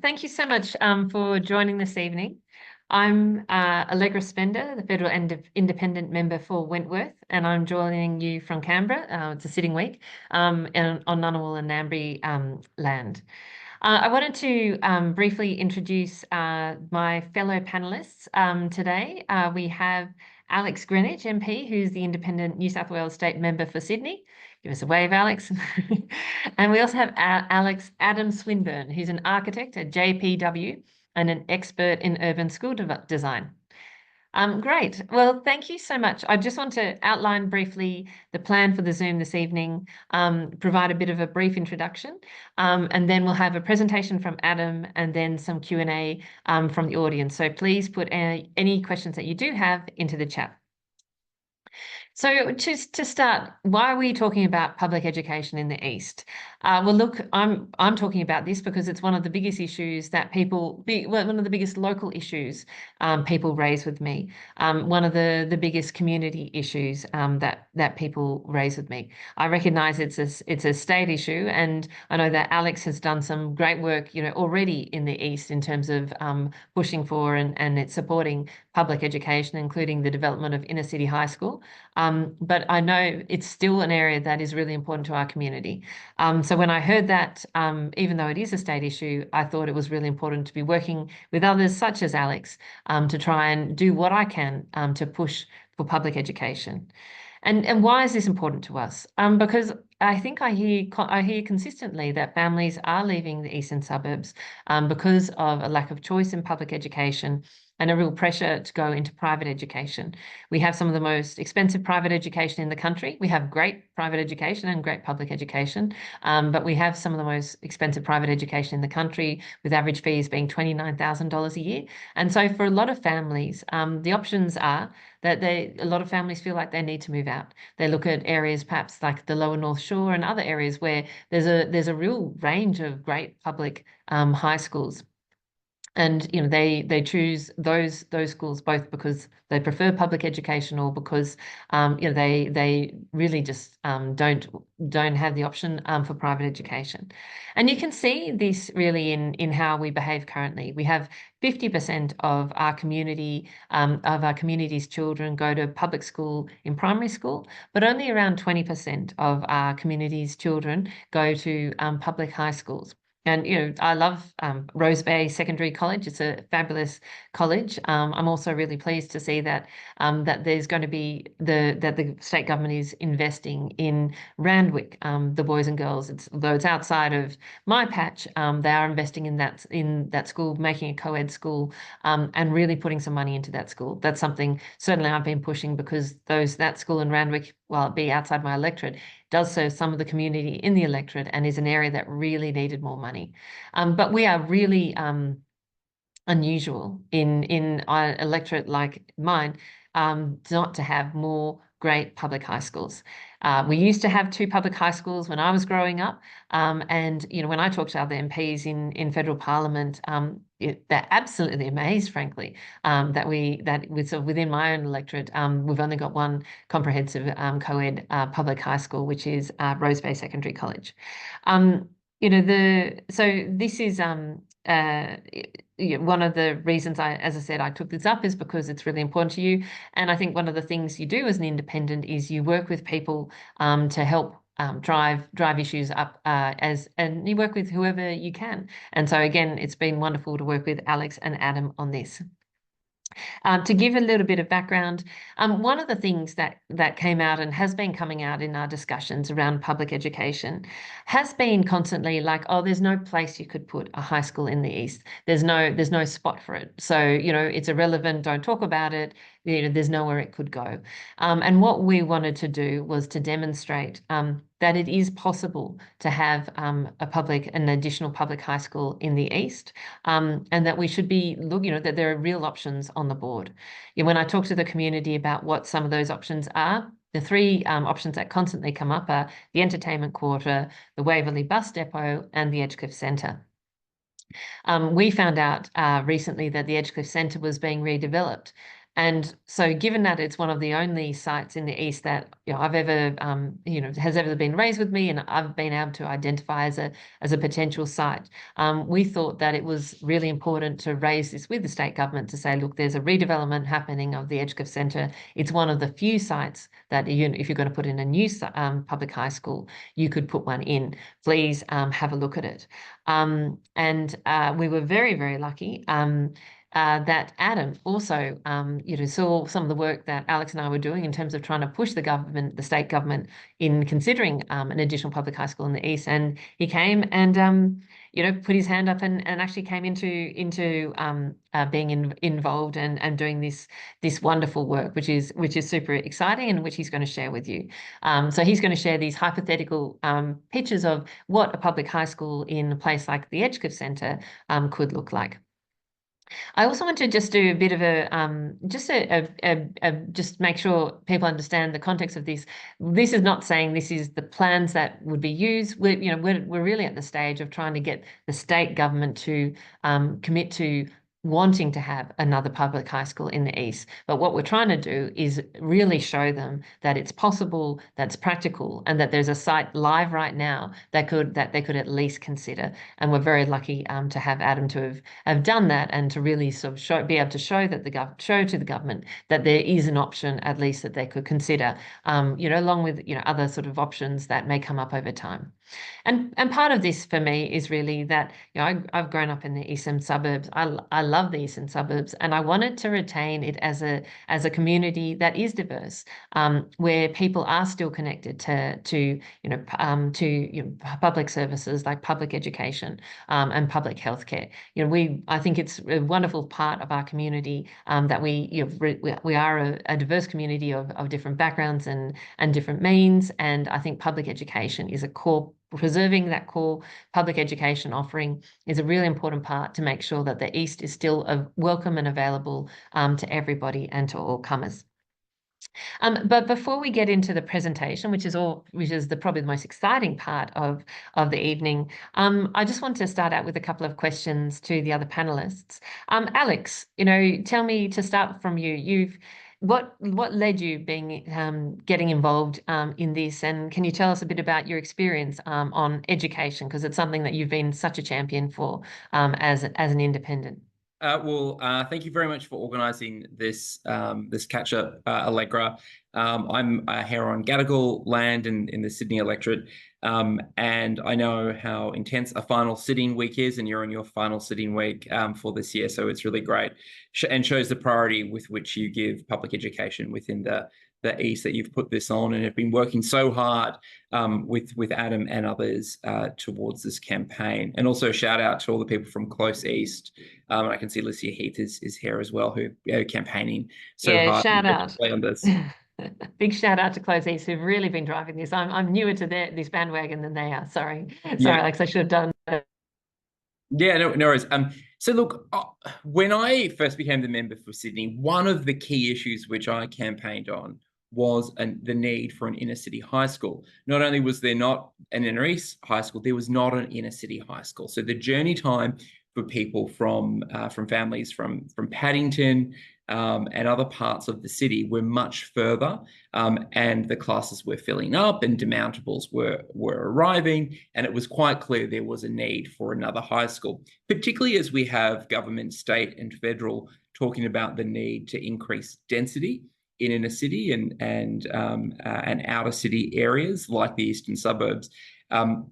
Thank you so much for joining this evening. I'm Allegra Spender, the Federal Independent Member for Wentworth, and I'm joining you from Canberra. It's a sitting week on Ngunnawal and Ngambri land. I wanted to briefly introduce my fellow panelists today. We have Alex Greenwich MP, who's the Independent New South Wales State Member for Sydney. Give us a wave, Alex. And we also have Adam Swinburn, who's an architect at JPW and an expert in urban school design. Great. Well, thank you so much. I just want to outline briefly the plan for the Zoom this evening, provide a bit of a brief introduction, and then we'll have a presentation from Adam and then some Q&A from the audience. So please put any questions that you do have into the chat. So to start, why are we talking about public education in the East? Well, look, I'm talking about this because it's one of the biggest issues that one of the biggest local issues people raise with me. One of the biggest community issues that people raise with me. I recognise it's a state issue, and I know that Alex has done some great work, already in the East in terms of pushing for and it's supporting public education, including the development of inner city high school. But I know it's still an area that is really important to our community. So when I heard that, even though it is a state issue, I thought it was really important to be working with others such as Alex to try and do what I can to push for public education. And why is this important to us? Because I think I hear consistently that families are leaving the eastern suburbs because of a lack of choice in public education and a real pressure to go into private education. We have some of the most expensive private education in the country. We have great private education and great public education, but we have some of the most expensive private education in the country, with average fees being $29,000 a year. And so for a lot of families, the options are that a lot of families feel like they need to move out. They look at areas perhaps like the Lower North Shore and other areas where there's a real range of great public high schools. And they choose those schools both because they prefer public education or because they really just don't have the option for private education. And you can see this really in how we behave currently. We have 50% of our community, of our community's children go to public school in primary school, but only around 20% of our community's children go to public high schools. And I love Rose Bay Secondary College. It's a fabulous college. I'm also really pleased to see that there's going to be that the state government is investing in Randwick, the boys and girls. Though it's outside of my patch, they are investing in that school, making a co-ed school, and really putting some money into that school. That's something certainly I've been pushing because that school in Randwick, while it be outside my electorate, does serve some of the community in the electorate and is an area that really needed more money. But we are really unusual in our electorate like mine not to have more great public high schools. We used to have 2 public high schools when I was growing up. And when I talk to other MPs in federal parliament, they're absolutely amazed, frankly, that within my own electorate, we've only got one comprehensive co-ed public high school, which is Rose Bay Secondary College. So this is one of the reasons as I said, I took this up is because it's really important to you. And I think one of the things you do as an independent is you work with people to help drive issues up and you work with whoever you can. And so again, it's been wonderful to work with Alex and Adam on this. To give a little bit of background, one of the things that came out and has been coming out in our discussions around public education has been constantly like, oh, there's no place you could put a high school in the East. There's no spot for it. So, it's irrelevant. Don't talk about it. There's nowhere it could go. And what we wanted to do was to demonstrate that it is possible to have an additional public high school in the East, and that we should be that there are real options on the board. When I talk to the community about what some of those options are, the 3 options that constantly come up are the Entertainment Quarter, the Waverley Bus Depot, and the Edgecliff Centre. We found out recently that the Edgecliff Centre was being redeveloped. And so given that it's one of the only sites in the East that I've ever, has ever been raised with me and I've been able to identify as a potential site, we thought that it was really important to raise this with the state government to say, look, there's a redevelopment happening of the Edgecliff Centre. It's one of the few sites that if you're going to put in a new public high school, you could put one in. Please have a look at it. And we were very, very lucky that Adam also, saw some of the work that Alex and I were doing in terms of trying to push the state government in considering an additional public high school in the East. And he came and, put his hand up and actually came into being involved and doing this wonderful work, which is super exciting and which he's going to share with you. So he's going to share these hypothetical pictures of what a public high school in a place like the Edgecliff Centre could look like. I also want to just do a bit of just make sure people understand the context of this. This is not saying this is the plans that would be used. We're really at the stage of trying to get the state government to commit to wanting to have another public high school in the East. But what we're trying to do is really show them that it's possible, that's practical, and that there's a site live right now that they could at least consider. And we're very lucky to have Adam to have done that and to really sort of be able to show to the government that there is an option at least that they could consider, along with other sort of options that may come up over time. And part of this for me is really that I've grown up in the eastern suburbs. I love the eastern suburbs, and I wanted to retain it as a community that is diverse, where people are still connected to public services like public education and public healthcare. I think it's a wonderful part of our community that we are a diverse community of different backgrounds and different means, and I think public education is a core. Preserving that core public education offering is a really important part to make sure that the East is still welcome and available to everybody and to all comers. But before we get into the presentation, which is probably the most exciting part of the evening, I just want to start out with a couple of questions to the other panelists. Alex, tell me, to start from you, what led you getting involved in this, and can you tell us a bit about your experience on education, because it's something that you've been such a champion for as an independent? Thank you very much for organising this catch-up, Allegra. I'm here on Gadigal land in the Sydney electorate, and I know how intense a final sitting week is, and you're on your final sitting week for this year, so it's really great and shows the priority with which you give public education within the East, that you've put this on and have been working so hard with Adam and others towards this campaign. And also shout out to all the people from Close East. I can see Lucia Heath is here as well, who are campaigning so hard. Shout out. On this. Big shout out to Close East, who've really been driving this. I'm newer to this bandwagon than they are. Sorry, Alex, I should have done that. Yeah, no worries. So look, when I first became the member for Sydney, one of the key issues which I campaigned on was the need for an inner city high school. Not only was there not an inner east high school, there was not an inner city high school. So the journey time for people from families from Paddington and other parts of the city were much further, and the classes were filling up and demountables were arriving, and it was quite clear there was a need for another high school, particularly as we have government, state and federal talking about the need to increase density in inner city and outer city areas like the eastern suburbs.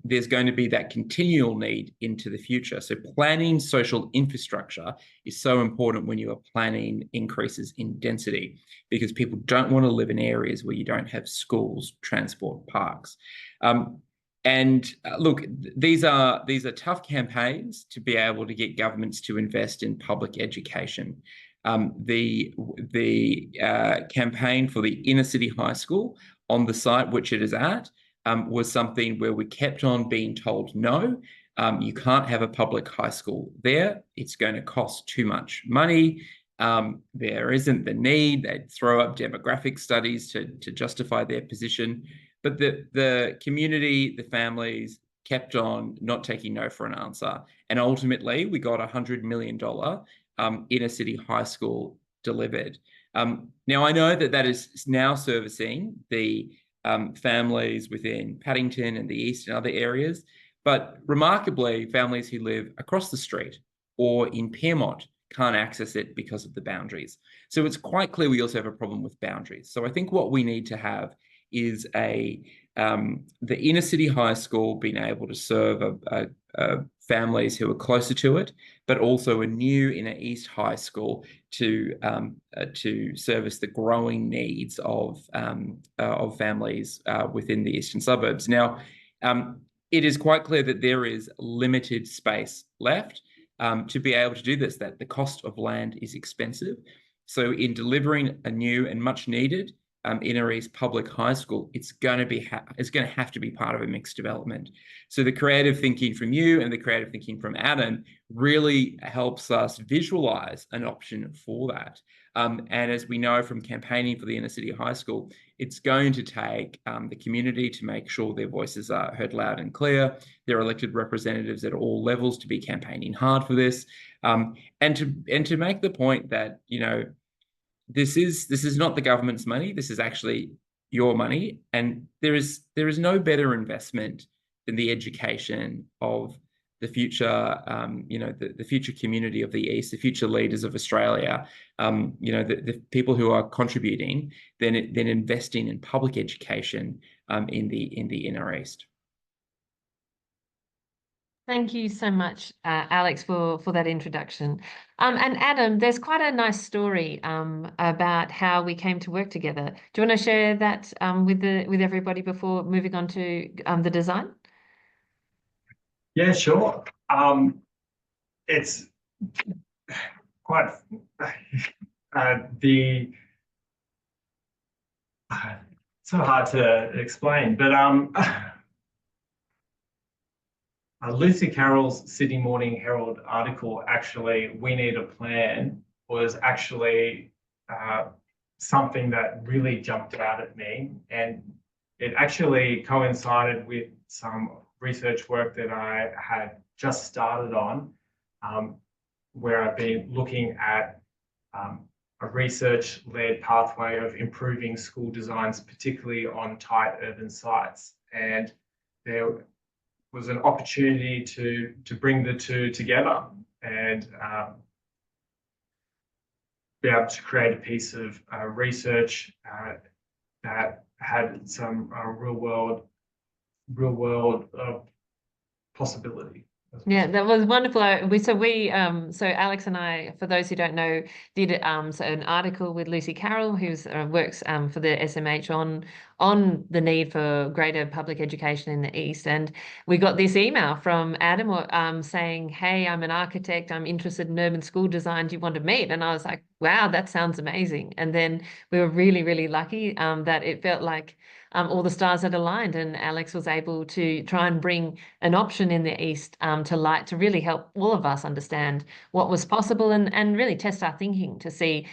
There's going to be that continual need into the future. So planning social infrastructure is so important when you are planning increases in density, because people don't want to live in areas where you don't have schools, transport, parks. Look, these are tough campaigns to be able to get governments to invest in public education. The campaign for the inner city high school on the site which it is at was something where we kept on being told, no, you can't have a public high school there. It's going to cost too much money. There isn't the need. They'd throw up demographic studies to justify their position. But the community, the families kept on not taking no for an answer. And ultimately, we got $100 million inner city high school delivered. Now, I know that is now servicing the families within Paddington and the East and other areas, but remarkably, families who live across the street or in Piermont can't access it because of the boundaries. So it's quite clear we also have a problem with boundaries. So I think what we need to have is the inner city high school being able to serve families who are closer to it, but also a new inner east high school to service the growing needs of families within the eastern suburbs. Now, it is quite clear that there is limited space left to be able to do this, that the cost of land is expensive. So in delivering a new and much needed inner east public high school, it's going to have to be part of a mixed development. So the creative thinking from you and the creative thinking from Adam really helps us visualize an option for that. And as we know from campaigning for the inner city high school, it's going to take the community to make sure their voices are heard loud and clear. There are elected representatives at all levels to be campaigning hard for this, and to make the point that, you know, this is not the government's money. This is actually your money, and there is no better investment than the education of the future, the future community of the East, the future leaders of Australia, the people who are contributing, than investing in public education in the inner East. Thank you so much, Alex, for that introduction. And Adam, there's quite a nice story about how we came to work together. Do you want to share that with everybody before moving on to the design? Yeah, sure. It's quite so hard to explain, but Lucy Carroll's Sydney Morning Herald article, actually, "We Need a Plan," was actually something that really jumped out at me. And it actually coincided with some research work that I had just started on, where I've been looking at a research-led pathway of improving school designs, particularly on tight urban sites. And there was an opportunity to bring the two together and be able to create a piece of research that had some real world possibility. Yeah, that was wonderful. So Alex and I, for those who don't know, did so an article with Lucy Carroll, who works for the SMH on the need for greater public education in the East. And we got this email from Adam saying, "Hey, I'm an architect. I'm interested in urban school design. Do you want to meet?" And I was like, "Wow, that sounds amazing." And then we were really, really lucky that it felt like all the stars had aligned, and Alex was able to try and bring an option in the East to light, to really help all of us understand what was possible and really test our thinking to see,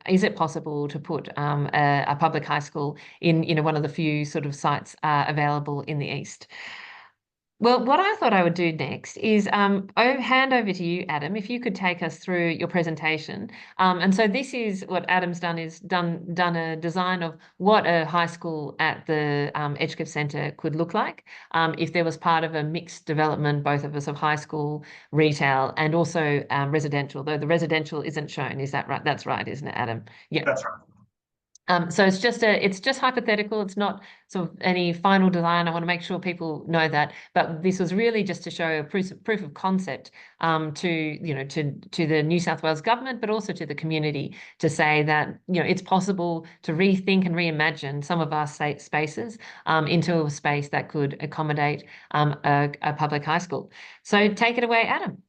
is it possible to put a public high school in, one of the few sort of sites available in the East. Well, what I thought I would do next is hand over to you, Adam, if you could take us through your presentation. And so this is what Adam's done, is done a design of what a high school at the Edgecliff Centre could look like if there was part of a mixed development, both of us, of high school, retail, and also residential, though the residential isn't shown. Is that right? That's right, isn't it, Adam? Yeah. That's right. So it's just hypothetical. It's not sort of any final design. I want to make sure people know that. But this was really just to show a proof of concept to the New South Wales government, but also to the community, to say that it's possible to rethink and reimagine some of our spaces into a space that could accommodate a public high school. So take it away, Adam.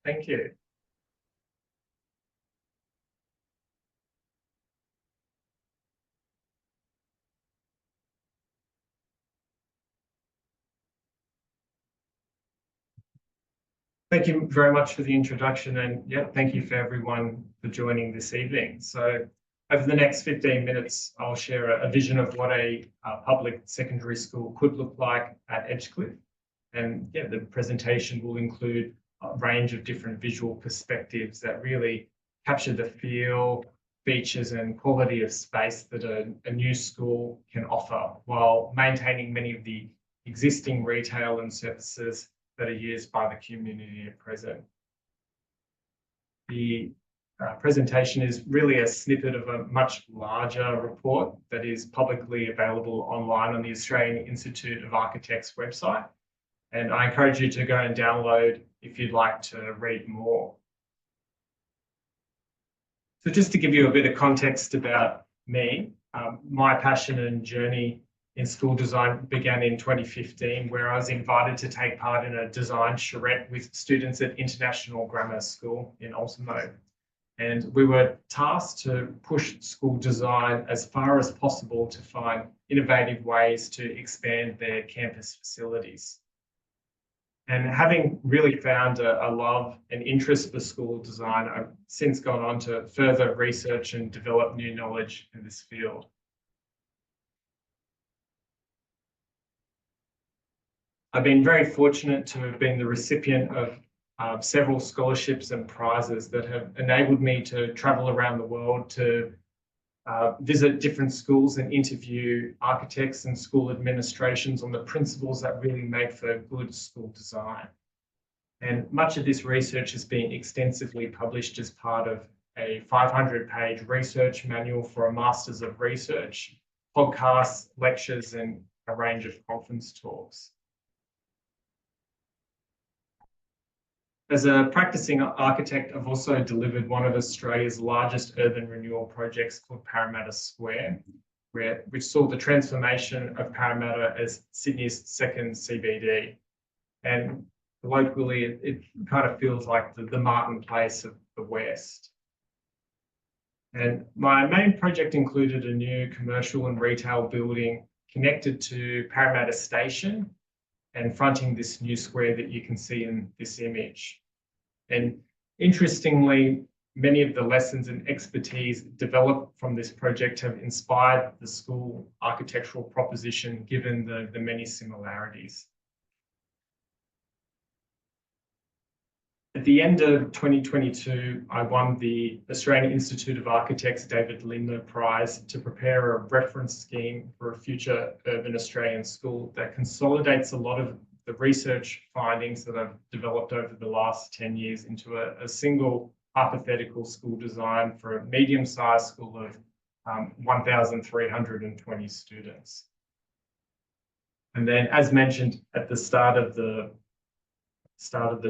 Thank you. Thank you very much for the introduction, and thank you for everyone for joining this evening. So over the next 15 minutes, I'll share a vision of what a public secondary school could look like at Edgecliff. And the presentation will include a range of different visual perspectives that really capture the feel features and quality of space that a new school can offer, while maintaining many of the existing retail and services that are used by the community at present. The presentation is really a snippet of a much larger report that is publicly available online on the Australian Institute of Architects website. And I encourage you to go and download if you'd like to read more. So just to give you a bit of context about me, my passion and journey in school design began in 2015, where I was invited to take part in a design charrette with students at International Grammar School in Ultimo. And we were tasked to push school design as far as possible to find innovative ways to expand their campus facilities. And having really found a love and interest for school design, I've since gone on to further research and develop new knowledge in this field. I've been very fortunate to have been the recipient of several scholarships and prizes that have enabled me to travel around the world to visit different schools and interview architects and school administrations on the principles that really make for good school design. And much of this research has been extensively published as part of a 500-page research manual for a Masters of Research, podcasts, lectures, and a range of conference talks. As a practicing architect, I've also delivered one of Australia's largest urban renewal projects called Parramatta Square, which saw the transformation of Parramatta as Sydney's second CBD. And locally, it kind of feels like the Martin Place of the West. And my main project included a new commercial and retail building connected to Parramatta Station and fronting this new square that you can see in this image. And interestingly, many of the lessons and expertise developed from this project have inspired the school architectural proposition, given the many similarities. At the end of 2022, I won the Australian Institute of Architects David Lindner Prize to prepare a reference scheme for a future urban Australian school that consolidates a lot of the research findings that I've developed over the last 10 years into a single hypothetical school design for a medium-sized school of 1,320 students. And then, as mentioned at the start of the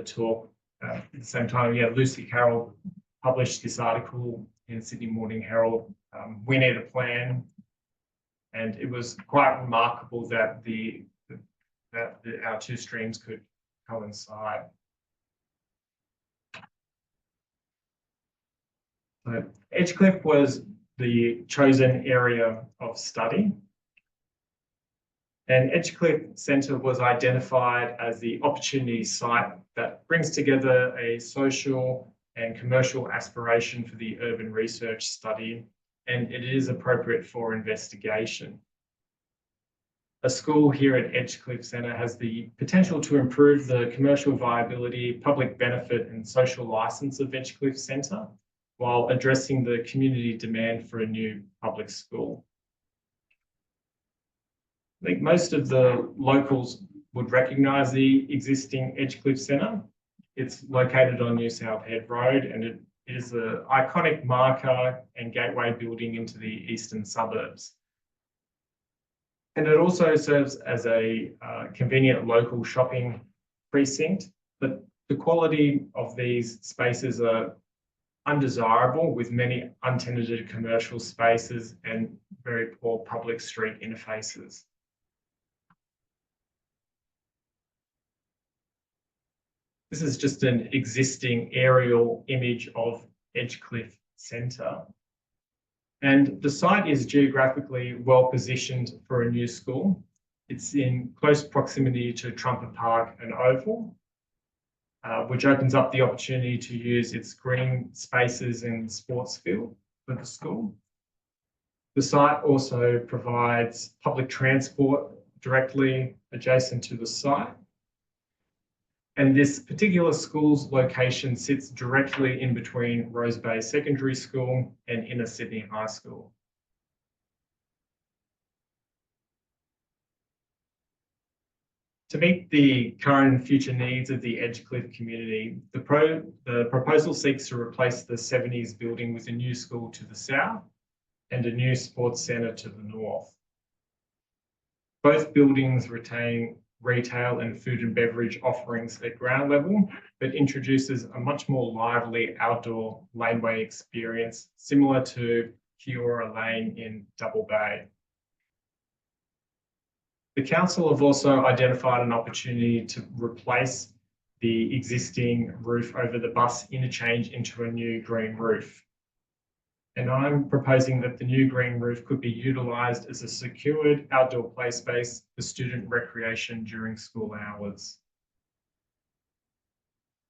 talk, at the same time, Lucy Carroll published this article in Sydney Morning Herald, We Need a Plan. And it was quite remarkable that our two streams could coincide. So Edgecliff was the chosen area of study. And Edgecliff Centre was identified as the opportunity site that brings together a social and commercial aspiration for the urban research study, and it is appropriate for investigation. A school here at Edgecliff Centre has the potential to improve the commercial viability, public benefit and social licence of Edgecliff Centre, while addressing the community demand for a new public school. I think most of the locals would recognise the existing Edgecliff Centre. It's located on New South Head Road, and it is an iconic marker and gateway building into the eastern suburbs. And it also serves as a convenient local shopping precinct, but the quality of these spaces are undesirable, with many untenanted commercial spaces and very poor public street interfaces. This is just an existing aerial image of Edgecliff Centre. And the site is geographically well positioned for a new school. It's in close proximity to Trumper Park and Oval, which opens up the opportunity to use its green spaces and sports field for the school. The site also provides public transport directly adjacent to the site. And this particular school's location sits directly in between Rose Bay Secondary School and Inner Sydney High School. To meet the current and future needs of the Edgecliff community, the proposal seeks to replace the 70s building with a new school to the south and a new sports centre to the north. Both buildings retain retail and food and beverage offerings at ground level, but introduces a much more lively outdoor laneway experience similar to Kiora Lane in Double Bay. The council have also identified an opportunity to replace the existing roof over the bus interchange into a new green roof. And I'm proposing that the new green roof could be utilised as a secured outdoor play space for student recreation during school hours.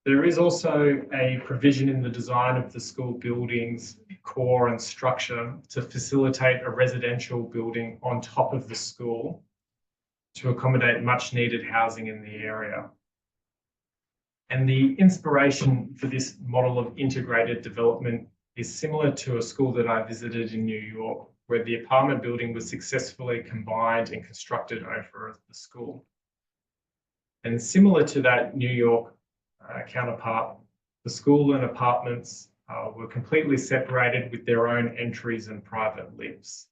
There is also a provision in the design of the school building's core and structure to facilitate a residential building on top of the school to accommodate much needed housing in the area. And the inspiration for this model of integrated development is similar to a school that I visited in New York, where the apartment building was successfully combined and constructed over the school. And similar to that New York counterpart, the school and apartments were completely separated with their own entries and private lifts.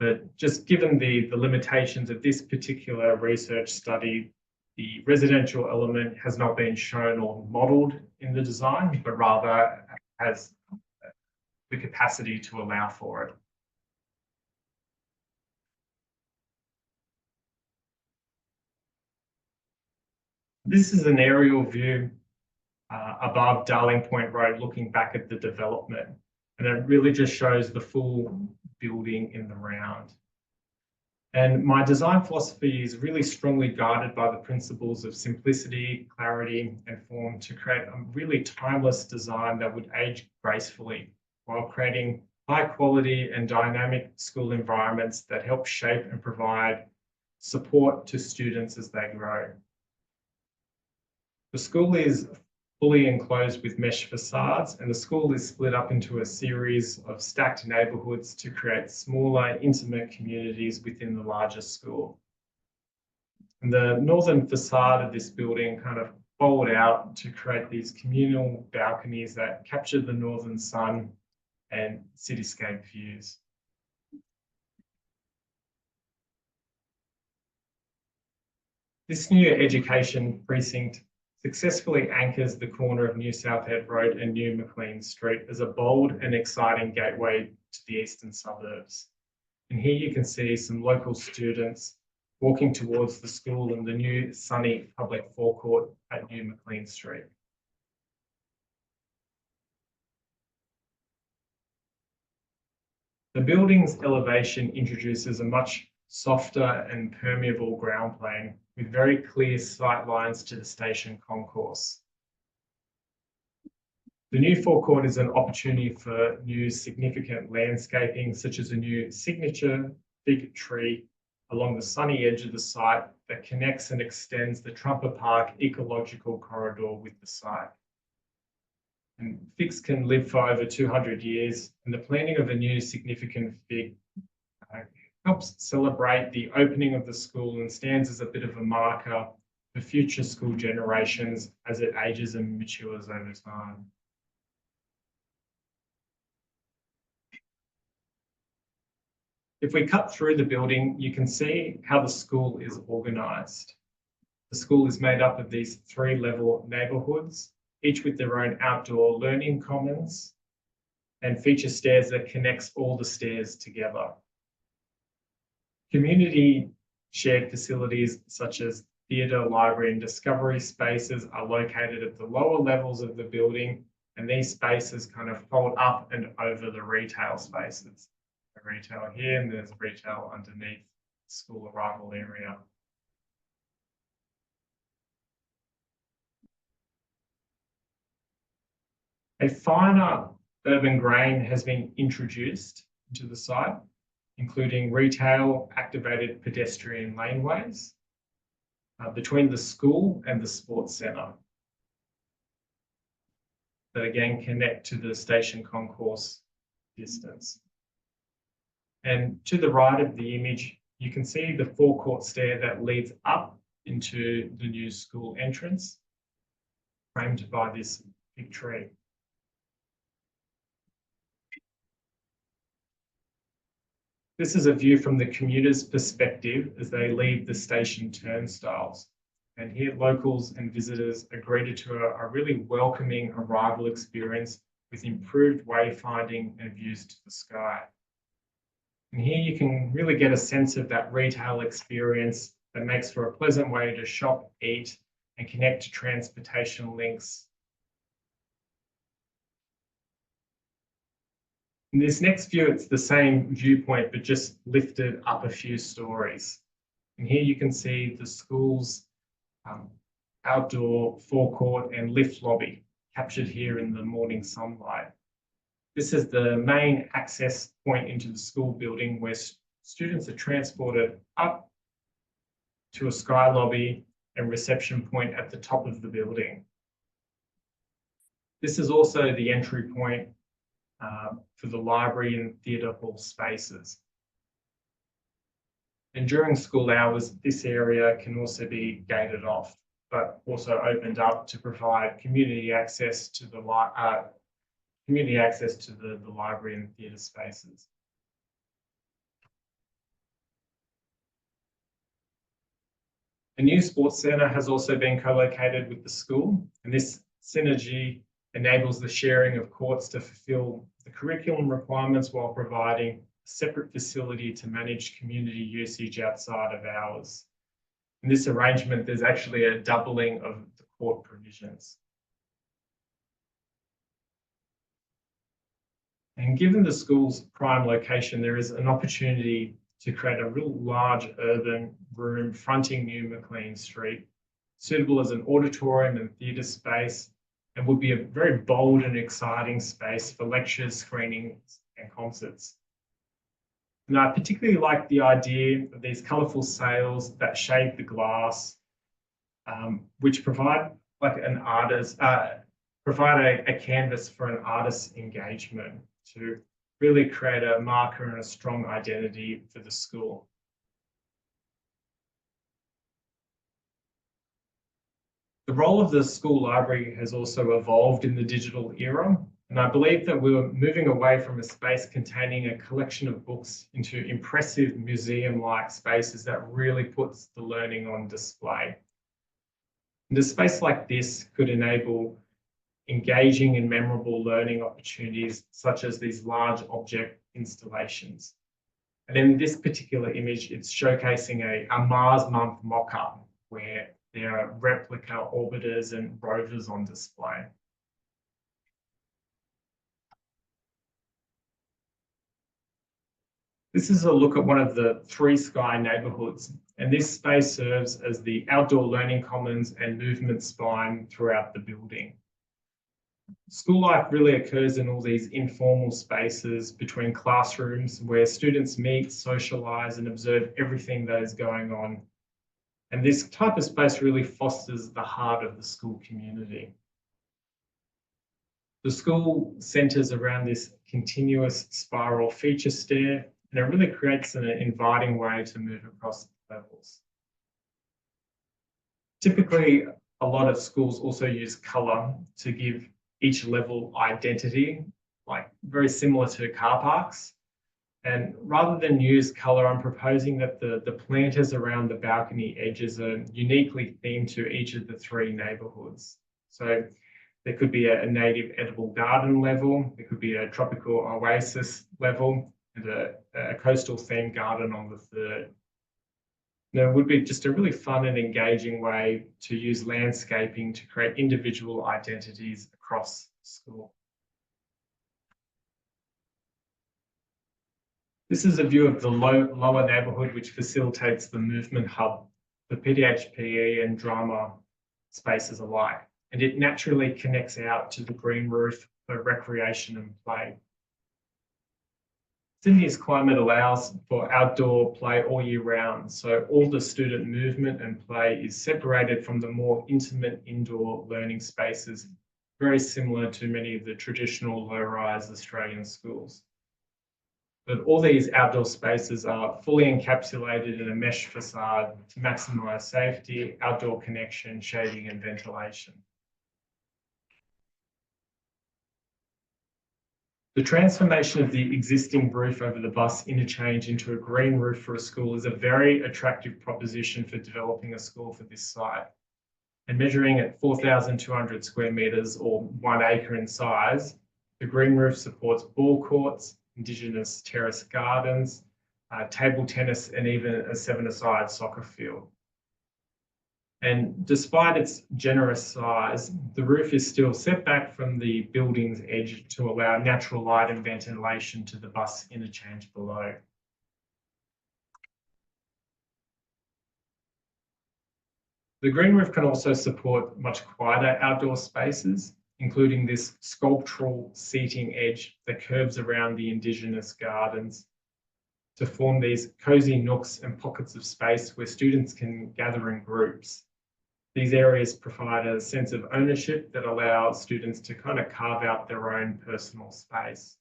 But just given the limitations of this particular research study, the residential element has not been shown or modelled in the design, but rather has the capacity to allow for it. This is an aerial view above Darling Point Road, looking back at the development, and it really just shows the full building in the round. And my design philosophy is really strongly guided by the principles of simplicity, clarity, and form to create a really timeless design that would age gracefully while creating high quality and dynamic school environments that help shape and provide support to students as they grow. The school is fully enclosed with mesh facades, and the school is split up into a series of stacked neighbourhoods to create smaller, intimate communities within the larger school. And the northern facade of this building kind of fold out to create these communal balconies that capture the northern sun and cityscape views. This new education precinct successfully anchors the corner of New Southhead Road and New Maclean Street as a bold and exciting gateway to the eastern suburbs. And here you can see some local students walking towards the school and the new sunny public forecourt at New Maclean Street. The building's elevation introduces a much softer and permeable ground plane with very clear sight lines to the station concourse. The new forecourt is an opportunity for new significant landscaping, such as a new signature fig tree along the sunny edge of the site that connects and extends the Trumper Park ecological corridor with the site. And figs can live for over 200 years, and the planting of a new significant fig helps celebrate the opening of the school and stands as a bit of a marker for future school generations as it ages and matures over time. If we cut through the building, you can see how the school is organised. The school is made up of these 3-level neighbourhoods, each with their own outdoor learning commons and feature stairs that connects all the stairs together. Community shared facilities such as theatre, library and discovery spaces are located at the lower levels of the building, and these spaces kind of fold up and over the retail spaces. The retail here, and there's retail underneath the school arrival area. A finer urban grain has been introduced into the site, including retail activated pedestrian laneways. between the school and the sports centre that again connect to the station concourse distance. And to the right of the image, you can see the forecourt stair that leads up into the new school entrance, framed by this big tree. This is a view from the commuter's perspective as they leave the station turnstiles. And here locals and visitors are greeted to a really welcoming arrival experience with improved wayfinding and views to the sky. And here you can really get a sense of that retail experience that makes for a pleasant way to shop, eat, and connect to transportation links. In this next view, it's the same viewpoint, but just lifted up a few stories. And here you can see the school's outdoor forecourt and lift lobby captured here in the morning sunlight. This is the main access point into the school building where students are transported up to a sky lobby and reception point at the top of the building. This is also the entry point for the library and theatre hall spaces. And during school hours, this area can also be gated off, but also opened up to provide community access to the library and theatre spaces. A new sports centre has also been co-located with the school, and this synergy enables the sharing of courts to fulfil the curriculum requirements while providing a separate facility to manage community usage outside of hours. In this arrangement, there's actually a doubling of the court provisions. And given the school's prime location, there is an opportunity to create a real large urban room fronting New Maclean Street, suitable as an auditorium and theatre space, and would be a very bold and exciting space for lectures, screenings, and concerts. And I particularly like the idea of these colourful sails that shade the glass, which provide like an artist, provide a canvas for an artist's engagement to really create a marker and a strong identity for the school. The role of the school library has also evolved in the digital era, and I believe that we're moving away from a space containing a collection of books into impressive museum-like spaces that really puts the learning on display. And a space like this could enable engaging and memorable learning opportunities, such as these large object installations. And in this particular image, it's showcasing a Mars month mock-up where there are replica orbiters and rovers on display. This is a look at one of the 3 Sky neighbourhoods, and this space serves as the outdoor learning commons and movement spine throughout the building. School life really occurs in all these informal spaces between classrooms where students meet, socialise and observe everything that is going on. And this type of space really fosters the heart of the school community. The school centres around this continuous spiral feature stair, and it really creates an inviting way to move across levels. Typically, a lot of schools also use colour to give each level identity, like very similar to car parks. And rather than use colour, I'm proposing that the planters around the balcony edges are uniquely themed to each of the 3 neighbourhoods. So there could be a native edible garden level, there could be a tropical oasis level, and a coastal themed garden on the 3rd. Now, it would be just a really fun and engaging way to use landscaping to create individual identities across the school. This is a view of the lower neighbourhood, which facilitates the movement hub for PDHPE and drama spaces alike. And it naturally connects out to the green roof for recreation and play. Sydney's climate allows for outdoor play all year round, so all the student movement and play is separated from the more intimate indoor learning spaces, very similar to many of the traditional low-rise Australian schools. But all these outdoor spaces are fully encapsulated in a mesh facade to maximise safety, outdoor connection, shading and ventilation. The transformation of the existing roof over the bus interchange into a green roof for a school is a very attractive proposition for developing a school for this site. And measuring at 4,200 square metres or 1 acre in size, the green roof supports ball courts, Indigenous terrace gardens, table tennis and even a 7-a-side soccer field. And despite its generous size, the roof is still set back from the building's edge to allow natural light and ventilation to the bus interchange below. The green roof can also support much quieter outdoor spaces, including this sculptural seating edge that curves around the Indigenous gardens to form these cosy nooks and pockets of space where students can gather in groups. These areas provide a sense of ownership that allows students to kind of carve out their own personal space.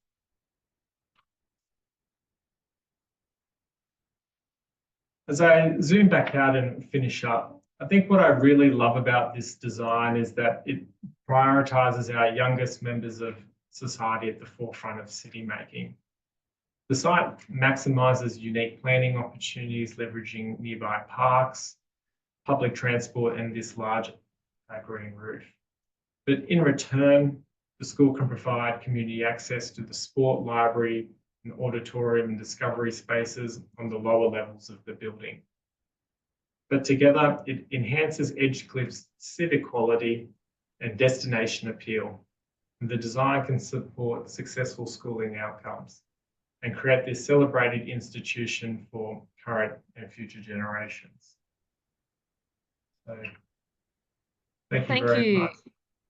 As I zoom back out and finish up, I think what I really love about this design is that it prioritises our youngest members of society at the forefront of city making. The site maximises unique planning opportunities, leveraging nearby parks, public transport and this large green roof. But in return, the school can provide community access to the sport library and auditorium and discovery spaces on the lower levels of the building. But together, it enhances Edgecliffe's civic quality and destination appeal. And the design can support successful schooling outcomes and create this celebrated institution for current and future generations. So, thank you very much.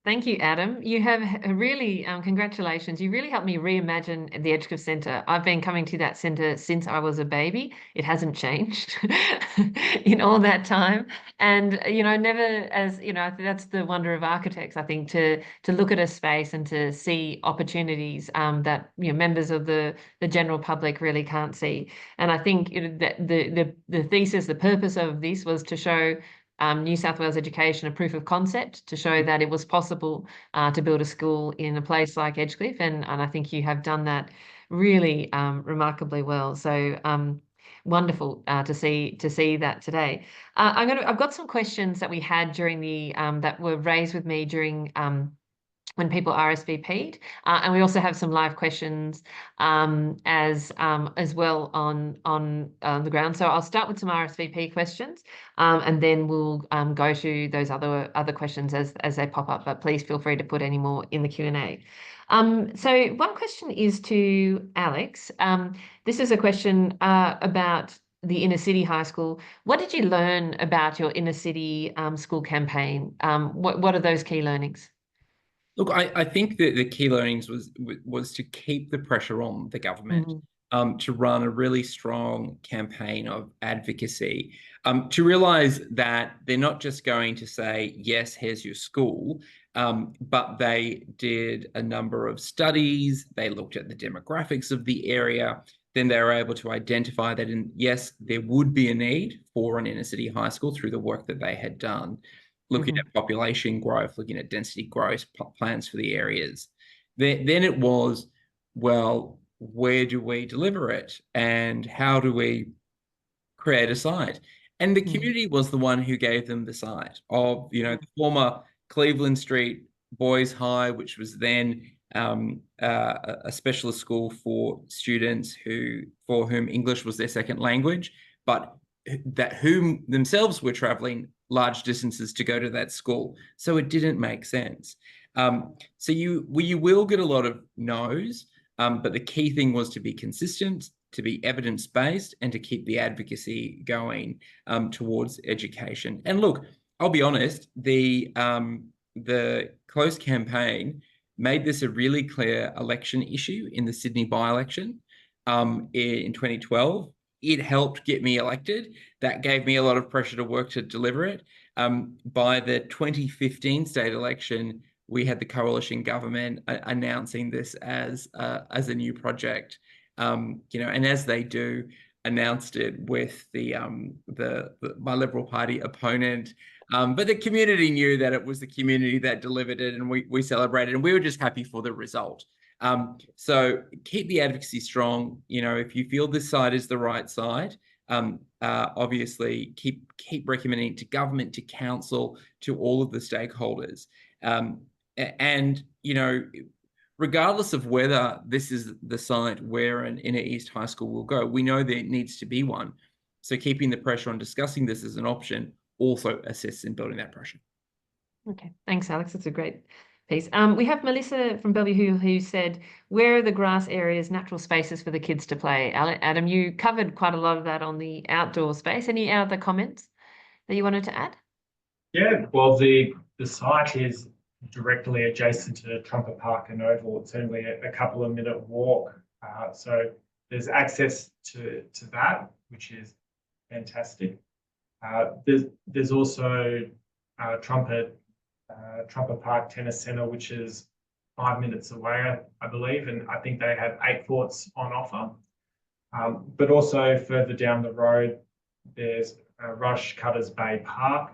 Thank you, Adam. You have really, congratulations. You really helped me reimagine the Edgecliff Centre. I've been coming to that centre since I was a baby. It hasn't changed in all that time. And, never as, that's the wonder of architects, I think, to look at a space and to see opportunities that, members of the general public really can't see. And I think that the thesis, the purpose of this was to show New South Wales Education a proof of concept to show that it was possible to build a school in a place like Edgecliff, and I think you have done that really remarkably well. So wonderful to see that today. I've got some questions that we had during the that were raised with me during when people RSVP'd, and we also have some live questions as well on the ground. So I'll start with some RSVP questions, and then we'll go to those other questions as they pop up. But please feel free to put any more in the Q&A. So one question is to Alex. This is a question about the inner city high school. What did you learn about your inner city school campaign? What are those key learnings? Look, I think that the key learnings was to keep the pressure on the government, to run a really strong campaign of advocacy, to realise that they're not just going to say, yes, here's your school, but they did a number of studies, they looked at the demographics of the area, then they were able to identify that, yes, there would be a need for an inner city high school through the work that they had done. Looking at population growth, looking at density growth plans for the areas. Then it was, well, where do we deliver it? And how do we create a site? And the community was the one who gave them the site of, the former Cleveland Street Boys High, which was then a specialist school for students for whom English was their second language, but whom themselves were traveling large distances to go to that school. So it didn't make sense. So you will get a lot of no's, but the key thing was to be consistent, to be evidence-based, and to keep the advocacy going towards education. And look, I'll be honest, the close campaign made this a really clear election issue in the Sydney by-election. in 2012. It helped get me elected. That gave me a lot of pressure to work to deliver it. By the 2015 state election, we had the coalition government announcing this as a new project, and as they do, announced it with my Liberal Party opponent. But the community knew that it was the community that delivered it, and we celebrated, and we were just happy for the result. So keep the advocacy strong. If you feel this side is the right side, obviously keep recommending it to government, to council, to all of the stakeholders. And regardless of whether this is the site where an inner east high school will go, we know there needs to be one. So keeping the pressure on discussing this as an option also assists in building that pressure. Okay, thanks, Alex. That's a great piece. We have Melissa from Bellevue who said, where are the grass areas, natural spaces for the kids to play? Adam, you covered quite a lot of that on the outdoor space. Any other comments that you wanted to add? Yeah, well, the site is directly adjacent to Trumpet Park and Oval. It's only a couple of minute walk. So there's access to that, which is fantastic. There's also Trumpet Park Tennis Centre, which is 5 minutes away, I believe, and I think they have 8 courts on offer. But also further down the road, there's Rush Cutters Bay Park,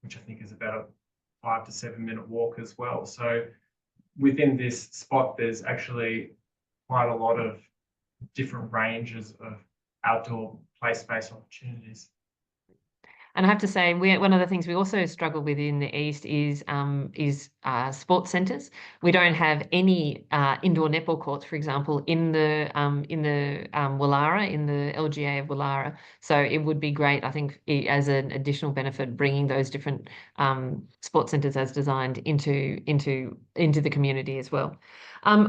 which I think is about a 5 to 7 minute walk as well. So within this spot, there's actually quite a lot of different ranges of outdoor play space opportunities. And I have to say, one of the things we also struggle with in the East is sports centres. We don't have any indoor netball courts, for example, in the Woollahra, in the LGA of Woollahra. So it would be great, I think, as an additional benefit, bringing those different sports centres as designed into the community as well.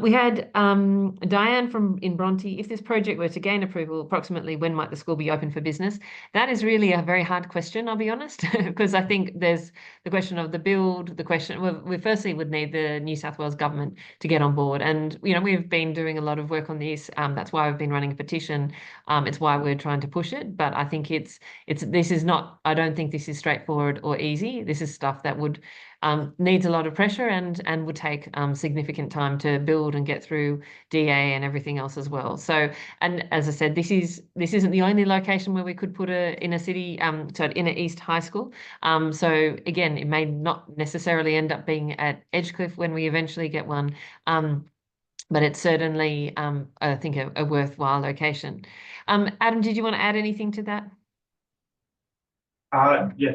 We had Diane in Bronte. If this project were to gain approval, approximately when might the school be open for business? That is really a very hard question, I'll be honest, because I think there's the question of the build, the question, we firstly would need the New South Wales government to get on board. And, we've been doing a lot of work on this. That's why we've been running a petition. It's why we're trying to push it. But I think I don't think this is straightforward or easy. This is stuff that would needs a lot of pressure and would take significant time to build and get through DA and everything else as well. So, and as I said, this isn't the only location where we could put an inner east high school. So again, it may not necessarily end up being at Edgecliff when we eventually get one. But it's certainly, I think, a worthwhile location. Adam, did you want to add anything to that? Yeah,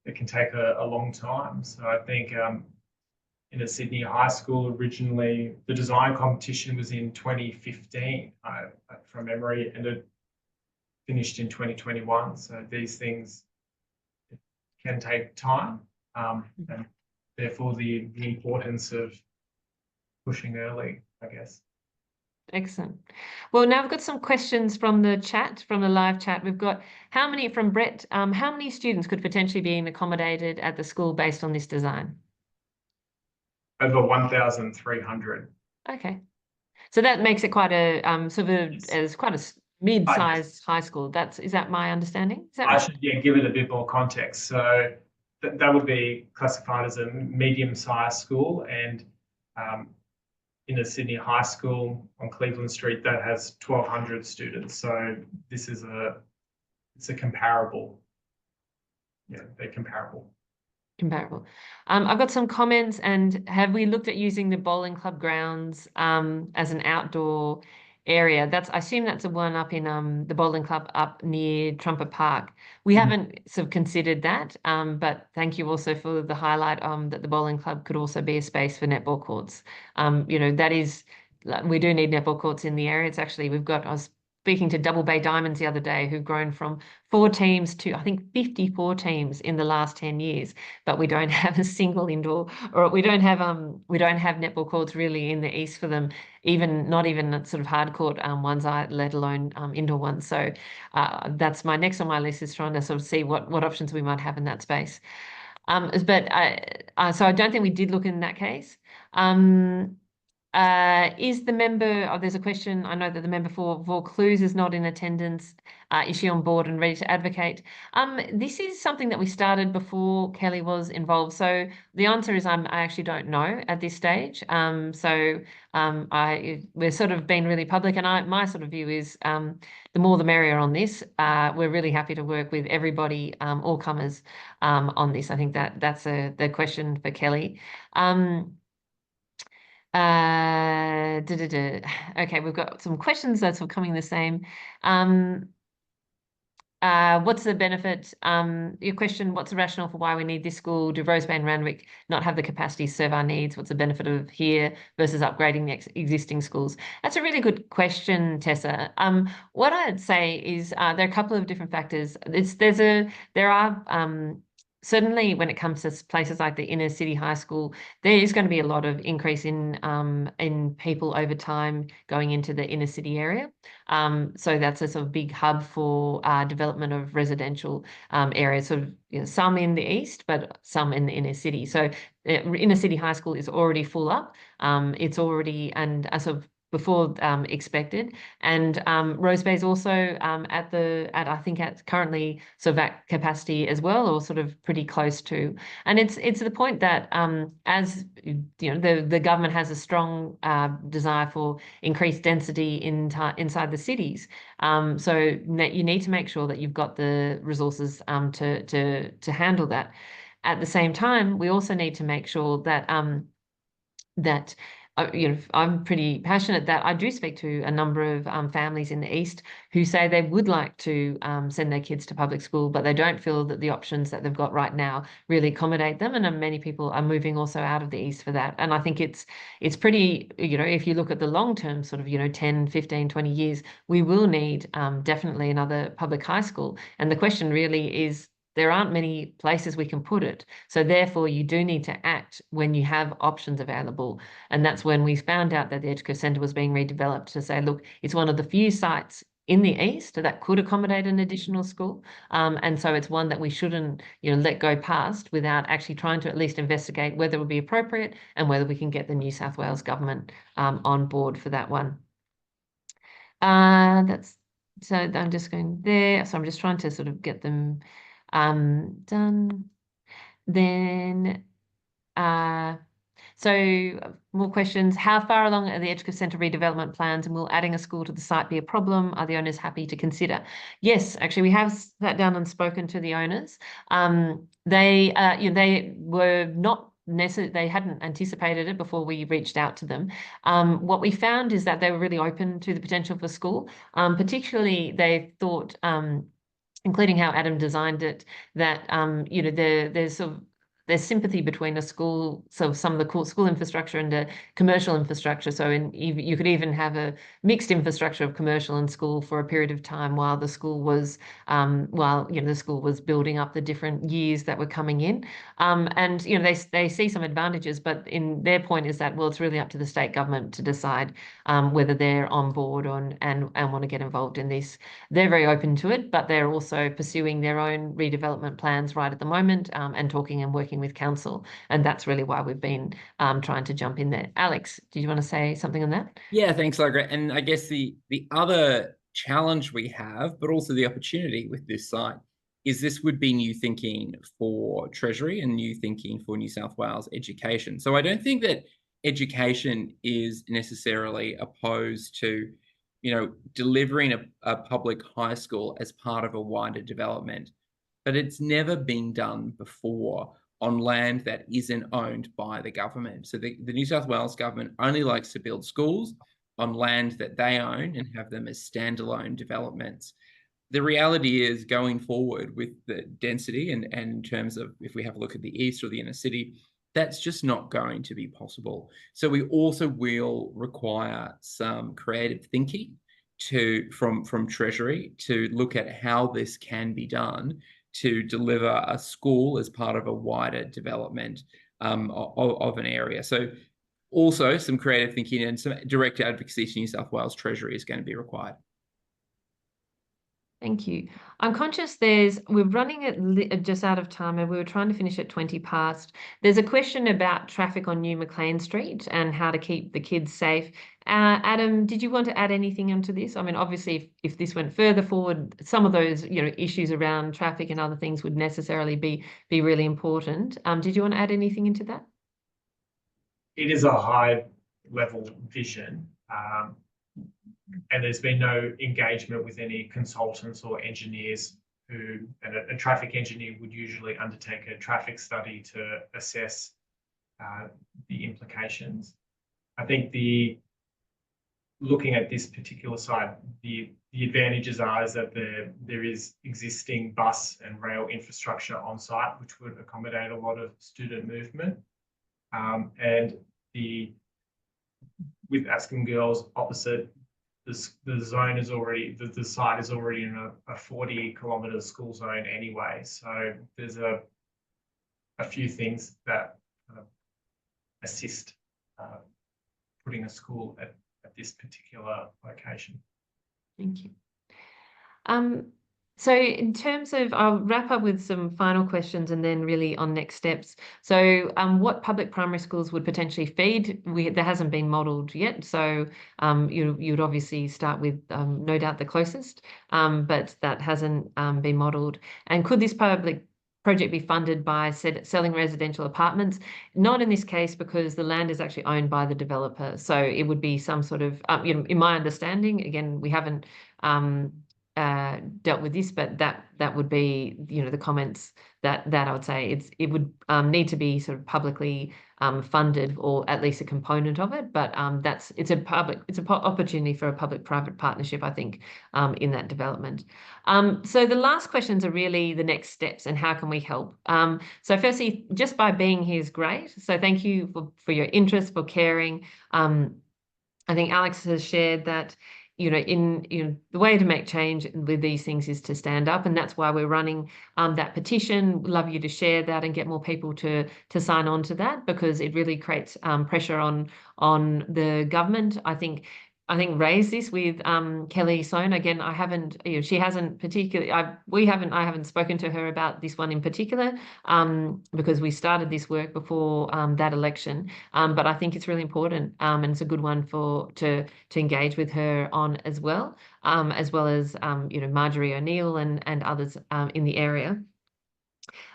it can take a long time. So I think in a Sydney high school, originally the design competition was in 2015 from memory, and it finished in 2021. So these things can take time, and therefore the importance of pushing early, I guess. Excellent. Well, now we've got some questions from the chat, from the live chat. We've got how many from Brett? How many students could potentially be accommodated at the school based on this design? Over 1,300. Okay, so that makes it quite a as quite a mid-sized high school. Is that my understanding? Is that right? I should give it a bit more context. So that would be classified as a medium-sized school, and in a Sydney high school on Cleveland Street that has 1,200 students. So this is it's a comparable. Yeah, they're comparable. Comparable. I've got some comments. And have we looked at using the bowling club grounds as an outdoor area? I assume that's the one up in the bowling club up near Trumpet Park. We haven't sort of considered that, but thank you also for the highlight that the bowling club could also be a space for netball courts. We do need netball courts in the area. It's actually, I was speaking to Double Bay Diamonds the other day, who've grown from 4 teams to, I think, 54 teams in the last 10 years, but we don't have a single indoor, or we don't have netball courts really in the east for them, not even sort of hard court ones, let alone indoor ones. So that's next on my list, is trying to sort of see what options we might have in that space. So I don't think we did look in that case. Is the member, oh, there's a question. I know that the member for Vaucluse is not in attendance. Is she on board and ready to advocate? This is something that we started before Kelly was involved. So the answer is I actually don't know at this stage. We're sort of been really public, and my sort of view is the more the merrier on this. We're really happy to work with everybody, all comers, on this. I think that's the question for Kelly. Okay, we've got some questions that's all coming the same. What's the benefit? Your question, what's the rationale for why we need this school? Do Rose Bay and Randwick not have the capacity to serve our needs? What's the benefit of here versus upgrading the existing schools? That's a really good question, Tessa. What I'd say is there are a couple of different factors. There are certainly when it comes to places like the inner city high school, there is going to be a lot of increase in people over time going into the inner city area. So that's a sort of big hub for development of residential areas, sort of, you know, some in the east, but some in the inner city. So inner city high school is already full up. It's already, and as of before expected, and Rose Bay is also I think at currently sort of at capacity as well, or sort of pretty close to. And it's the point that as you know, the government has a strong desire for increased density inside the cities. So you need to make sure that you've got the resources to handle that. At the same time, we also need to make sure that you know, I'm pretty passionate that I do speak to a number of families in the East who say they would like to send their kids to public school, but they don't feel that the options that they've got right now really accommodate them. And many people are moving also out of the East for that. And I think it's pretty, you know, if you look at the long term, sort of, you know, 10, 15, 20 years, we will need definitely another public high school. And the question really is, there aren't many places we can put it. So therefore, you do need to act when you have options available. And that's when we found out that the Educo Centre was being redeveloped to say, look, it's one of the few sites in the east that could accommodate an additional school. And so it's one that we shouldn't, you know, let go past without actually trying to at least investigate whether it would be appropriate and whether we can get the New South Wales government on board for that one. So I'm just going there. So I'm just trying to sort of get them done. Then so more questions. How far along are the Educo Centre redevelopment plans, and will adding a school to the site be a problem? Are the owners happy to consider? Yes, actually, we have sat down and spoken to the owners. They were not necessarily, they hadn't anticipated it before we reached out to them. What we found is that they were really open to the potential for school. Particularly, they thought, including how Adam designed it, that you know, there's sort of there's sympathy between a school, so some of the school infrastructure and a commercial infrastructure. So you could even have a mixed infrastructure of commercial and school for a period of time while the school was the school was building up the different years that were coming in. And you know, they see some advantages, but in their point is that, well, it's really up to the state government to decide whether they're on board and want to get involved in this. They're very open to it, but they're also pursuing their own redevelopment plans right at the moment, and talking and working with council. And that's really why we've been trying to jump in there. Alex, did you want to say something on that? Yeah, thanks, Allegra. And I guess the other challenge we have, but also the opportunity with this site, is this would be new thinking for Treasury and new thinking for New South Wales education. So I don't think that education is necessarily opposed to, you know, delivering a public high school as part of a wider development, but it's never been done before on land that isn't owned by the government. So the New South Wales government only likes to build schools on land that they own and have them as standalone developments. The reality is, going forward with the density and in terms of, if we have a look at the east or the inner city, that's just not going to be possible. So we also will require some creative thinking from Treasury to look at how this can be done to deliver a school as part of a wider development of an area. So also some creative thinking and some direct advocacy to New South Wales Treasury is going to be required. Thank you. I'm conscious we're running just out of time and we were trying to finish at 20 past. There's a question about traffic on New Maclean Street and how to keep the kids safe. Adam, did you want to add anything onto this? I mean, obviously, if this went further forward, some of those, issues around traffic and other things would necessarily be really important. Did you want to add anything into that? It is a high level vision. And there's been no engagement with any consultants or engineers and a traffic engineer would usually undertake a traffic study to assess the implications. I think looking at this particular site, the advantages are that there is existing bus and rail infrastructure on site, which would accommodate a lot of student movement. And with Askham Girls opposite, the zone is already, the site is already in a 40-kilometre school zone anyway. So there's a few things that kind of assist putting a school at this particular location. Thank you. So in terms of, I'll wrap up with some final questions and then really on next steps. So what public primary schools would potentially feed? There hasn't been modelled yet. So you'd obviously start with no doubt the closest, but that hasn't been modelled. And could this public project be funded by selling residential apartments? Not in this case, because the land is actually owned by the developer. So it would be some sort of, in my understanding, again, we haven't dealt with this, but that would be, the comments that I would say it would need to be sort of publicly funded, or at least a component of it. But it's an opportunity for a public-private partnership, I think, in that development. So the last questions are really the next steps and how can we help. So firstly, just by being here is great. So thank you for your interest, for caring. I think Alex has shared that the way to make change with these things is to stand up, and that's why we're running that petition. We'd love you to share that and get more people to sign on to that, because it really creates pressure on the government. I think raise this with Kelly Sohn. Again, I haven't, she hasn't particularly, I haven't spoken to her about this one in particular, because we started this work before that election. But I think it's really important, and it's a good one to engage with her on as well as Marjorie O'Neill and others in the area.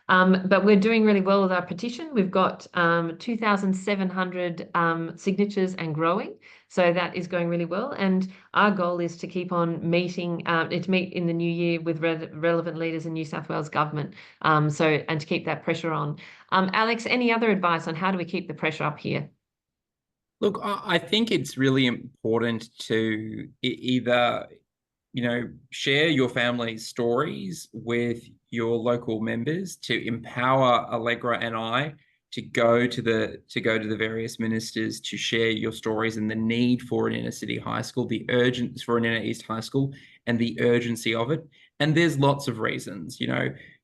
But we're doing really well with our petition. We've got 2,700 signatures and growing. So that is going really well. And our goal is to keep on meeting, to meet in the new year with relevant leaders in New South Wales government. And to keep that pressure on. Alex, any other advice on how do we keep the pressure up here? Look, I think it's really important to either, share your family's stories with your local members, to empower Allegra and I to go to the various ministers to share your stories and the need for an inner city high school, the urgency for an inner east high school, and the urgency of it. And there's lots of reasons.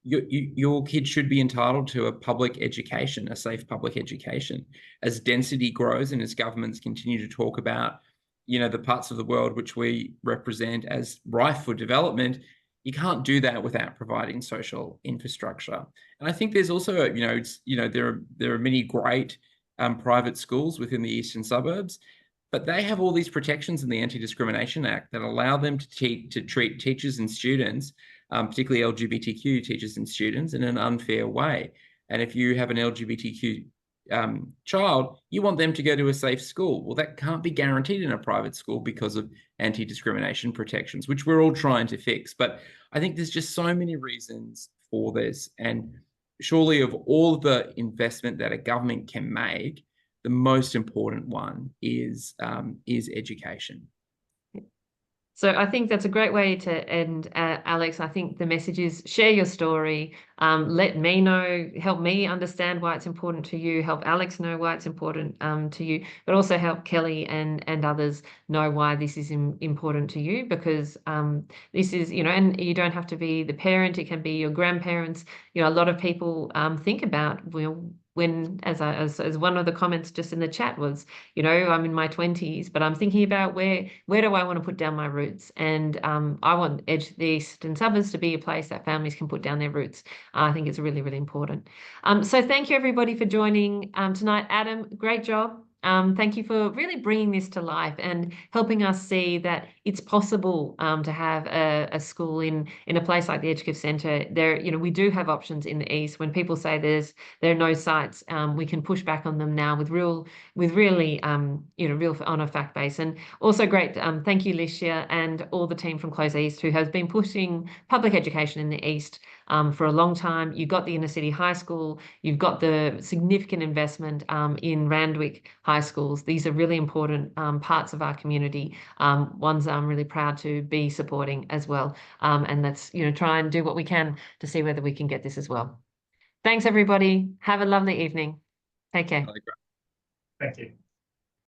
Your kid should be entitled to a public education, a safe public education. As density grows and as governments continue to talk about, the parts of the world which we represent as rife for development, you can't do that without providing social infrastructure. And I think there's also, there are many great private schools within the eastern suburbs, but they have all these protections in the Anti-Discrimination Act that allow them to treat teachers and students, particularly LGBTQ teachers and students, in an unfair way. And if you have an LGBTQ child, you want them to go to a safe school. Well, that can't be guaranteed in a private school because of anti-discrimination protections, which we're all trying to fix. But I think there's just so many reasons for this. And surely of all the investment that a government can make, the most important one is education. So I think that's a great way to end, Alex. I think the message is share your story, let me know, help me understand why it's important to you, help Alex know why it's important to you, but also help Kelly and others know why this is important to you, because this is, and you don't have to be the parent, it can be your grandparents. A lot of people think about, when, as one of the comments just in the chat was, you know, I'm in my 20s, but I'm thinking about where do I want to put down my roots? And I want Edge, the eastern suburbs to be a place that families can put down their roots. I think it's really, really important. So thank you everybody for joining tonight. Adam, great job. Thank you for really bringing this to life and helping us see that it's possible to have a school in a place like the Edgecliff Centre. There, you know, we do have options in the east. When people say there are no sites, we can push back on them now with really, you know, real on a fact base. And also great, thank you, Licia, and all the team from Close East who has been pushing public education in the east for a long time. You've got the inner city high school, you've got the significant investment in Randwick high schools. These are really important parts of our community, ones I'm really proud to be supporting as well. And let's, you know, try and do what we can to see whether we can get this as well. Thanks, everybody. Have a lovely evening. Take care. Thank you.